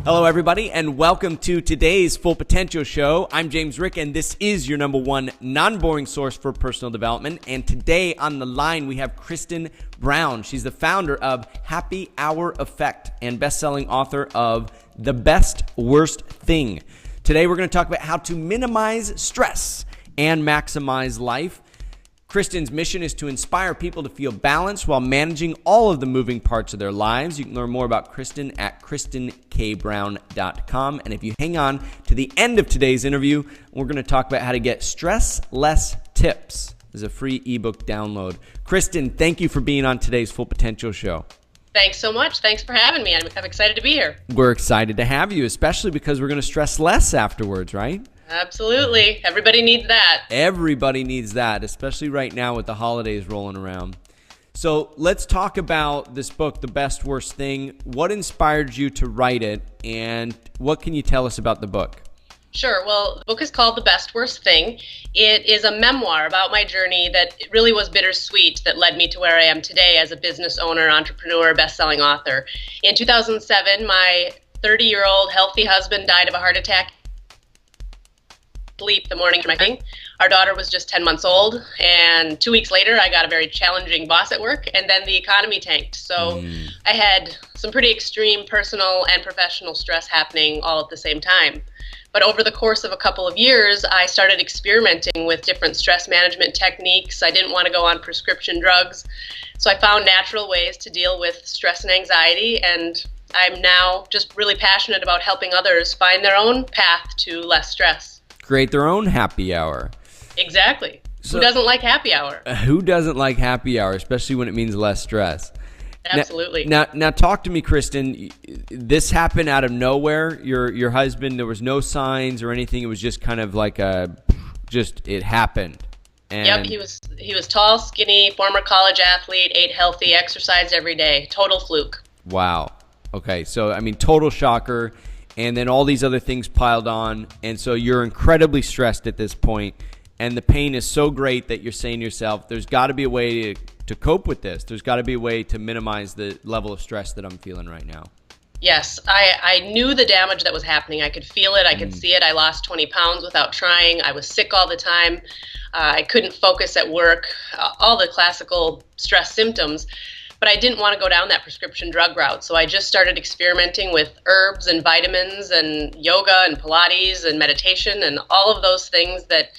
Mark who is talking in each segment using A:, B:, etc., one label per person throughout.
A: Hello, everybody, and welcome to today's Full Potential Show. I'm James Rick, and this is your number one non-boring source for personal development. And today on the line, we have Kristen Brown. She's the founder of Happy Hour Effect and best-selling author of The Best Worst Thing. Today, we're going to talk about how to minimize stress and maximize life. Kristen's mission is to inspire people to feel balanced while managing all of the moving parts of their lives. You can learn more about Kristen at kristenkbrown.com. And if you hang on to the end of today's interview, we're going to talk about how to get stress less tips. There's a free ebook download. Kristen, thank you for being on today's Full Potential Show.
B: Thanks so much. Thanks for having me. I'm excited to be here.
A: We're excited to have you, especially because we're going to stress less afterwards, right?
B: Absolutely. Everybody needs that.
A: Everybody needs that, especially right now with the holidays rolling around. So let's talk about this book, The Best Worst Thing. What inspired you to write it, and what can you tell us about the book?
B: Sure. Well, the book is called The Best Worst Thing. It is a memoir about my journey that really was bittersweet that led me to where I am today as a business owner, entrepreneur, best-selling author. In 2007, my 30-year-old healthy husband died of a heart attack. Sleep the morning of my wedding. Our daughter was just 10 months old, and 2 weeks later I got a very challenging boss at work, and then the economy tanked. So I had some pretty extreme personal and professional stress happening all at the same time. But over the course of a couple of years, I started experimenting with different stress management techniques. I didn't want to go on prescription drugs, so I found natural ways to deal with stress and anxiety, and I'm now just really passionate about helping others find their own path to less stress.
A: Create their own happy hour.
B: Exactly. Who doesn't like happy hour?
A: Who doesn't like happy hour, especially when it means less stress?
B: Absolutely.
A: Now talk to me, Kristen. This happened out of nowhere. Your husband, there was no signs or anything. It was just kind of like it happened. And
B: yep, he was tall, skinny, former college athlete, ate healthy, exercised every day. Total fluke.
A: Wow. Okay, so I mean, total shocker. And then all these other things piled on. And so you're incredibly stressed at this point. And the pain is so great that you're saying to yourself, there's got to be a way to cope with this. There's got to be a way to minimize the level of stress that I'm feeling right now.
B: Yes, I knew the damage that was happening. I could feel it. I could see it. I lost 20 pounds without trying. I was sick all the time. I couldn't focus at work. All the classical stress symptoms. But I didn't want to go down that prescription drug route, so I just started experimenting with herbs and vitamins and yoga and Pilates and meditation and all of those things that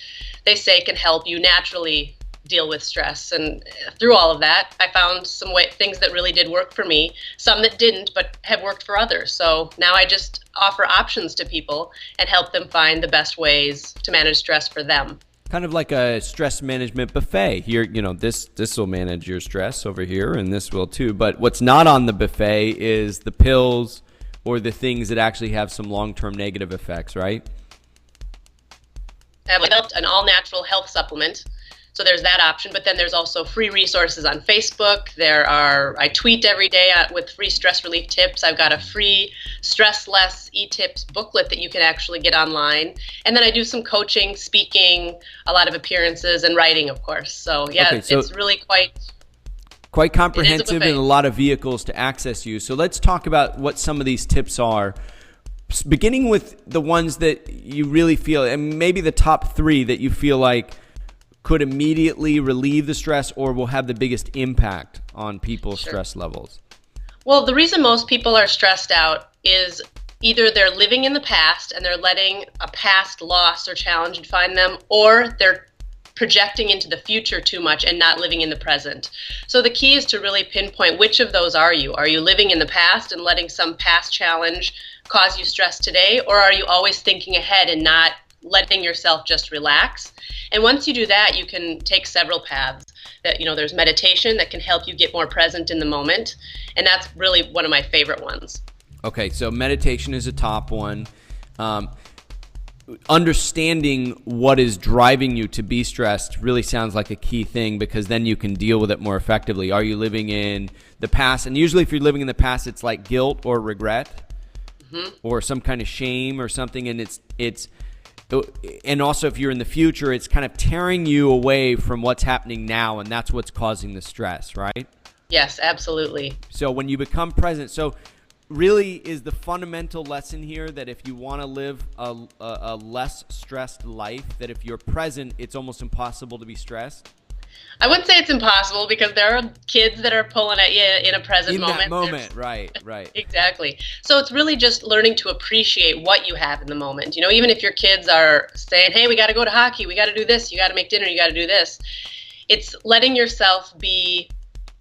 B: they say can help you naturally deal with stress. And through all of that, I found some things that really did work for me, some that didn't but have worked for others. So now I just offer options to people and help them find the best ways to manage stress for them.
A: Kind of like a stress management buffet. Here, this will manage your stress over here, and this will too. But what's not on the buffet is the pills or the things that actually have some long-term negative effects, right?
B: I developed an all-natural health supplement. So there's that option, but then there's also free resources on Facebook. I tweet every day with free stress relief tips. I've got a free Stress Less e-tips booklet that you can actually get online. And then I do some coaching, speaking, a lot of appearances, and writing, of course. So yeah, okay, so it's really
A: quite comprehensive and a lot of vehicles to access you. So let's talk about what some of these tips are. Beginning with the ones that you really feel, and maybe the top three that you feel like could immediately relieve the stress or will have the biggest impact on people's stress levels?
B: Well, the reason most people are stressed out is either they're living in the past and they're letting a past loss or challenge define them, or they're projecting into the future too much and not living in the present. So the key is to really pinpoint which of those are you. Are you living in the past and letting some past challenge cause you stress today, or are you always thinking ahead and not letting yourself just relax? And once you do that, you can take several paths. There's meditation that can help you get more present in the moment, and that's really one of my favorite ones.
A: Okay, so meditation is a top one. Understanding what is driving you to be stressed really sounds like a key thing, because then you can deal with it more effectively. Are you living in the past? And usually if you're living in the past, it's like guilt or regret, or some kind of shame or something, and and also if you're in the future, it's kind of tearing you away from what's happening now, and that's what's causing the stress, right?
B: Yes, absolutely.
A: So when you become present, so really is the fundamental lesson here that if you want to live a less stressed life, that if you're present, it's almost impossible to be stressed?
B: I wouldn't say it's impossible because there are kids that are pulling at you in a present moment.
A: In that moment, right.
B: Exactly. So it's really just learning to appreciate what you have in the moment. You know, even if your kids are saying, hey, we got to go to hockey, we got to do this, you got to make dinner, you got to do this. It's letting yourself be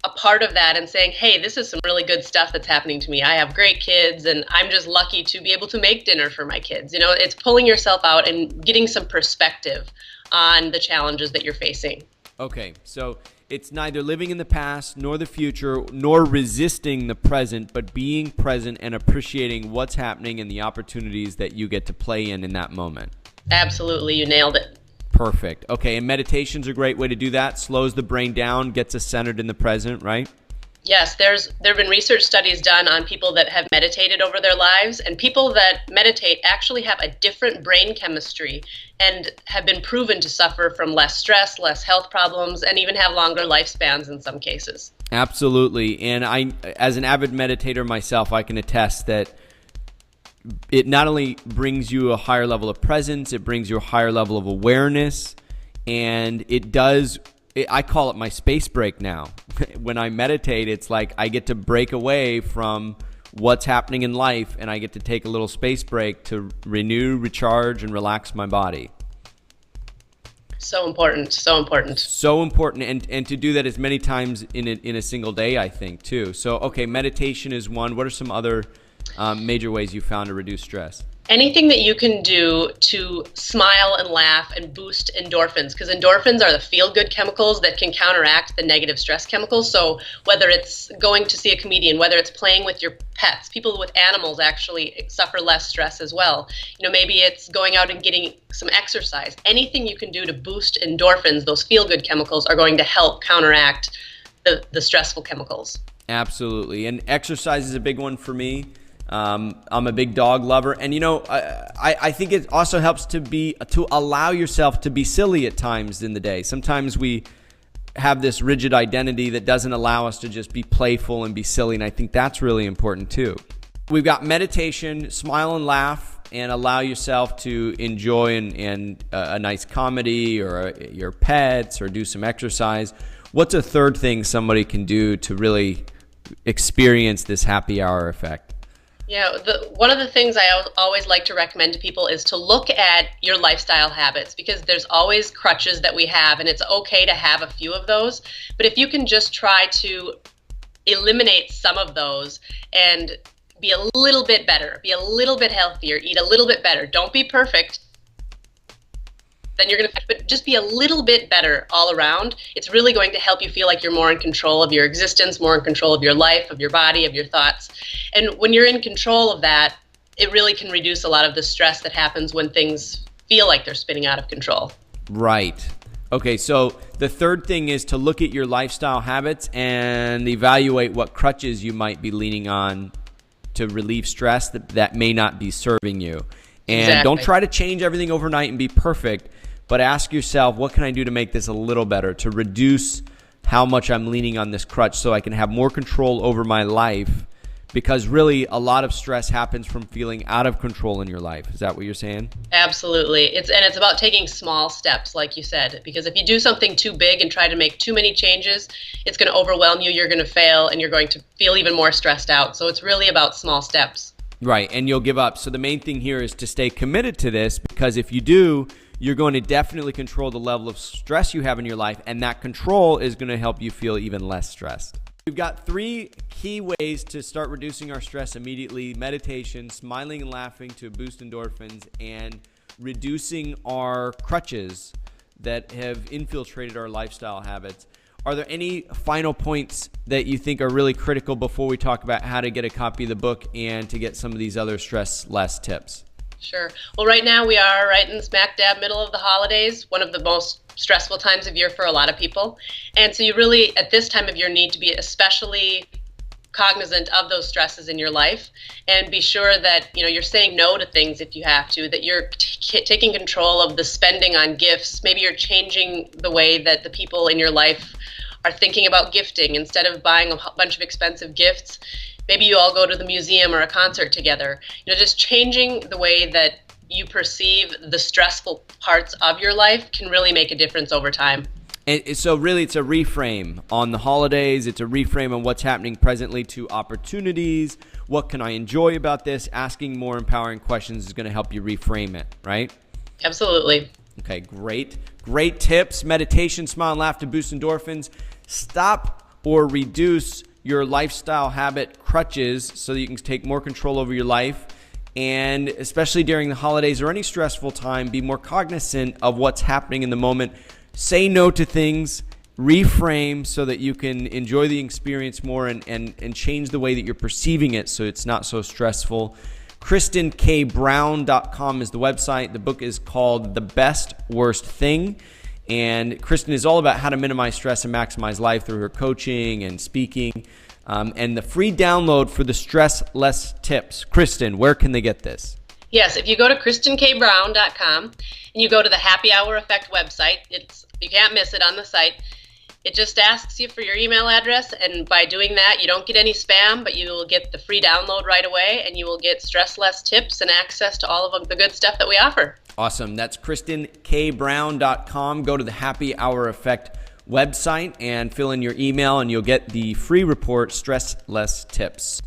B: a part of that and saying, hey, this is some really good stuff that's happening to me. I have great kids and I'm just lucky to be able to make dinner for my kids. You know, it's pulling yourself out and getting some perspective on the challenges that you're facing.
A: Okay, so it's neither living in the past nor the future nor resisting the present, but being present and appreciating what's happening and the opportunities that you get to play in that moment.
B: Absolutely, you nailed it.
A: Perfect. Okay, and meditation's a great way to do that. Slows the brain down, gets us centered in the present, right?
B: Yes, there have been research studies done on people that have meditated over their lives, and people that meditate actually have a different brain chemistry and have been proven to suffer from less stress, less health problems, and even have longer lifespans in some cases.
A: Absolutely. And I, as an avid meditator myself, I can attest that it not only brings you a higher level of presence, it brings you a higher level of awareness, and I call it my space break now. When I meditate, it's like I get to break away from what's happening in life, and I get to take a little space break to renew, recharge, and relax my body.
B: So important, so important.
A: So important, and to do that as many times in a single day, I think, too. So, okay, meditation is one. What are some other major ways you found to reduce stress?
B: Anything that you can do to smile and laugh and boost endorphins, because endorphins are the feel-good chemicals that can counteract the negative stress chemicals. So whether it's going to see a comedian, whether it's playing with your pets, people with animals actually suffer less stress as well. You know, maybe it's going out and getting some exercise. Anything you can do to boost endorphins, those feel-good chemicals, are going to help counteract the stressful chemicals.
A: Absolutely. And exercise is a big one for me. I'm a big dog lover, and you know, I think it also helps to allow yourself to be silly at times in the day. Sometimes we have this rigid identity that doesn't allow us to just be playful and be silly, and I think that's really important too. We've got meditation, smile and laugh, and allow yourself to enjoy a nice comedy or your pets, or do some exercise. What's a third thing somebody can do to really experience this happy hour effect?
B: Yeah, one of the things I always like to recommend to people is to look at your lifestyle habits, because there's always crutches that we have, and it's okay to have a few of those. But if you can just try to eliminate some of those and be a little bit better, be a little bit healthier, eat a little bit better, don't be perfect, then you're going to, but just be a little bit better all around. It's really going to help you feel like you're more in control of your existence, more in control of your life, of your body, of your thoughts. And when you're in control of that, it really can reduce a lot of the stress that happens when things feel like they're spinning out of control. Right.
A: Okay, so the third thing is to look at your lifestyle habits and evaluate what crutches you might be leaning on to relieve stress that may not be serving you. And
B: Exactly.
A: Don't try to change everything overnight and be perfect, but ask yourself, what can I do to make this a little better, to reduce how much I'm leaning on this crutch so I can have more control over my life? Because really, a lot of stress happens from feeling out of control in your life. Is that what you're saying?
B: Absolutely. It's about taking small steps, like you said, because if you do something too big and try to make too many changes, it's going to overwhelm you, you're going to fail, and you're going to feel even more stressed out. So it's really about small steps.
A: Right, and you'll give up. So the main thing here is to stay committed to this, because if you do, you're going to definitely control the level of stress you have in your life, and that control is going to help you feel even less stressed. We've got 3 key ways to start reducing our stress immediately: meditation, smiling and laughing to boost endorphins, and reducing our crutches that have infiltrated our lifestyle habits. Are there any final points that you think are really critical before we talk about how to get a copy of the book and to get some of these other stress less tips?
B: Sure. Well, right now we are right in smack dab middle of the holidays, one of the most stressful times of year for a lot of people. And so you really, at this time of year, need to be especially cognizant of those stresses in your life, and be sure that you're saying no to things if you have to, that you're taking control of the spending on gifts. Maybe you're changing the way that the people in your life are thinking about gifting, instead of buying a bunch of expensive gifts, maybe you all go to the museum or a concert together. Just changing the way that you perceive the stressful parts of your life can really make a difference over time.
A: And so really it's a reframe on the holidays. It's a reframe on what's happening presently to opportunities. What can I enjoy about this? Asking more empowering questions is going to help you reframe it, right?
B: Absolutely.
A: Okay, great. Great tips. Meditation, smile, and laugh to boost endorphins. Stop or reduce your lifestyle habit crutches so that you can take more control over your life. And especially during the holidays or any stressful time, be more cognizant of what's happening in the moment. Say no to things. Reframe so that you can enjoy the experience more and change the way that you're perceiving it so it's not so stressful. KristenKBrown.com is the website. The book is called The Best Worst Thing. And Kristen is all about how to minimize stress and maximize life through her coaching and speaking. And the free download for the Stress Less Tips. Kristen, where can they get this?
B: Yes, if you go to KristenKBrown.com and you go to the Happy Hour Effect website, you can't miss it on the site. It just asks you for your email address, and by doing that, you don't get any spam, but you will get the free download right away, and you will get stress less tips and access to all of the good stuff that we offer.
A: Awesome. That's KristenKBrown.com. Go to the Happy Hour Effect website and fill in your email, and you'll get the free report, Stress Less Tips.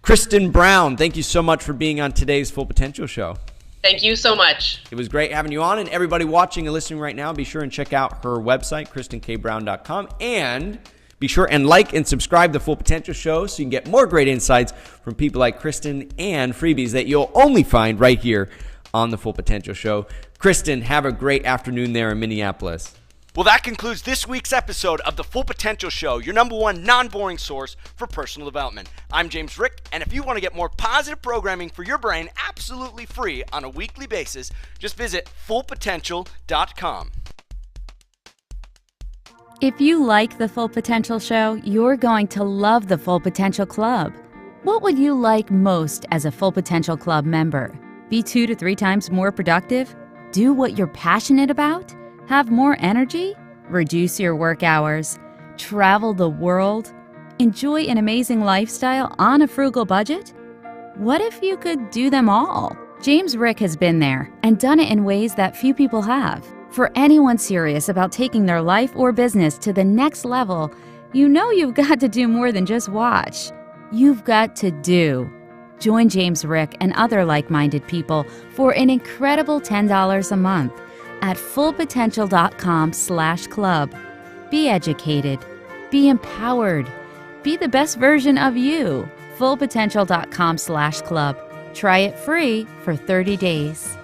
A: Kristen Brown, thank you so much for being on today's Full Potential Show.
B: Thank you so much.
A: It was great having you on, and everybody watching and listening right now, be sure and check out her website, KristenKBrown.com, and be sure and like and subscribe to Full Potential Show so you can get more great insights from people like Kristen and freebies that you'll only find right here on the Full Potential Show. Kristen, have a great afternoon there in Minneapolis. Well, that concludes this week's episode of the Full Potential Show, your number one non-boring source for personal development. I'm James Rick, and if you want to get more positive programming for your brain absolutely free on a weekly basis, just visit fullpotential.com.
C: If you like the Full Potential Show, you're going to love the Full Potential Club. What would you like most as a Full Potential Club member? Be 2 to 3 times more productive? Do what you're passionate about? Have more energy? Reduce your work hours? Travel the world? Enjoy an amazing lifestyle on a frugal budget? What if you could do them all? James Rick has been there and done it in ways that few people have. For anyone serious about taking their life or business to the next level, you know you've got to do more than just watch. You've got to do. Join James Rick and other like-minded people for an incredible $10 a month at fullpotential.com/club. Be educated. Be empowered. Be the best version of you. fullpotential.com/club. Try it free for 30 days.